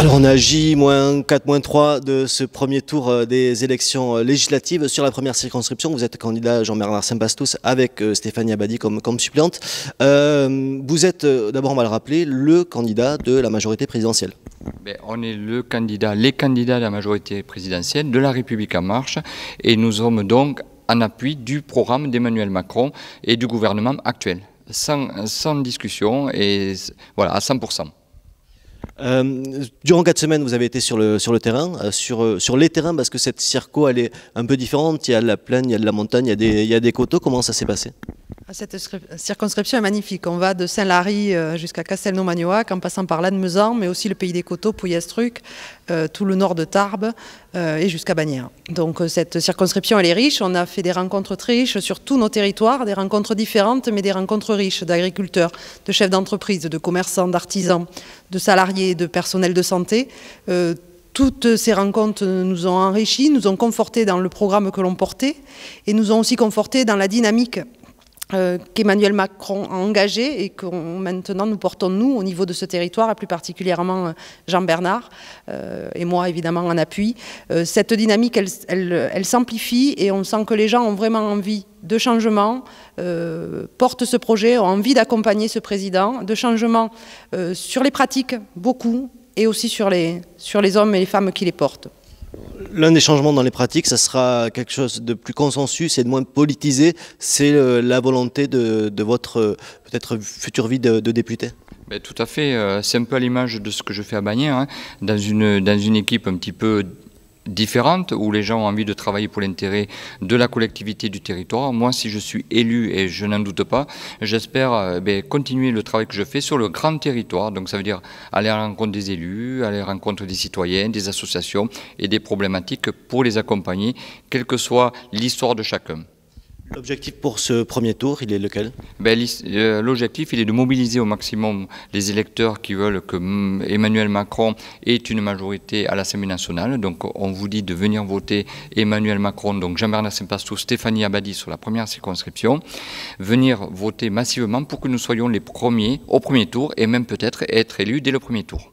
Alors on est à J-4-3 de ce premier tour des élections législatives. Sur la première circonscription, vous êtes candidat Jean-Bernard Sempastous avec Stéphanie Abadi comme suppléante. Vous êtes, d'abord on va le rappeler, le candidat de la majorité présidentielle. On est les candidats de la majorité présidentielle de La République En Marche et nous sommes donc en appui du programme d'Emmanuel Macron et du gouvernement actuel, sans discussion et voilà, à 100%. Durant 4 semaines, vous avez été sur le terrain, sur les terrains, parce que cette circo, elle est un peu différente. Il y a de la plaine, il y a de la montagne, il y a des coteaux. Comment ça s'est passé? Cette circonscription est magnifique. On va de Saint-Lary jusqu'à Castelnau-Magnoac, en passant par Lannemezan, mais aussi le pays des coteaux, Pouillestruc, tout le nord de Tarbes et jusqu'à Bagnères. Donc cette circonscription, elle est riche. On a fait des rencontres très riches sur tous nos territoires, des rencontres différentes, mais des rencontres riches d'agriculteurs, de chefs d'entreprise, de commerçants, d'artisans, de salariés, de personnel de santé. Toutes ces rencontres nous ont enrichis, nous ont confortés dans le programme que l'on portait et nous ont aussi confortés dans la dynamique qu'Emmanuel Macron a engagé et que maintenant nous portons nous au niveau de ce territoire, et plus particulièrement Jean-Bernard et moi évidemment en appui. Cette dynamique, elle s'amplifie et on sent que les gens ont vraiment envie de changement, portent ce projet, ont envie d'accompagner ce président, de changement sur les pratiques, beaucoup, et aussi sur les hommes et les femmes qui les portent. L'un des changements dans les pratiques, ça sera quelque chose de plus consensus et de moins politisé. C'est la volonté de votre peut-être future vie de député. Tout à fait. C'est un peu à l'image de ce que je fais à Bagnères, hein, dans une équipe un petit peu différente, où les gens ont envie de travailler pour l'intérêt de la collectivité du territoire. Moi, si je suis élu, et je n'en doute pas, j'espère continuer le travail que je fais sur le grand territoire. Donc ça veut dire aller à la rencontre des élus, aller à la rencontre des citoyens, des associations et des problématiques pour les accompagner, quelle que soit l'histoire de chacun. L'objectif pour ce premier tour, il est lequel? L'objectif, il est de mobiliser au maximum les électeurs qui veulent que Emmanuel Macron ait une majorité à l'Assemblée nationale. Donc on vous dit de venir voter Emmanuel Macron, donc Jean-Bernard Sempastous, Stéphanie Abadi sur la première circonscription. Venir voter massivement pour que nous soyons les premiers au premier tour et même peut-être être élus dès le premier tour.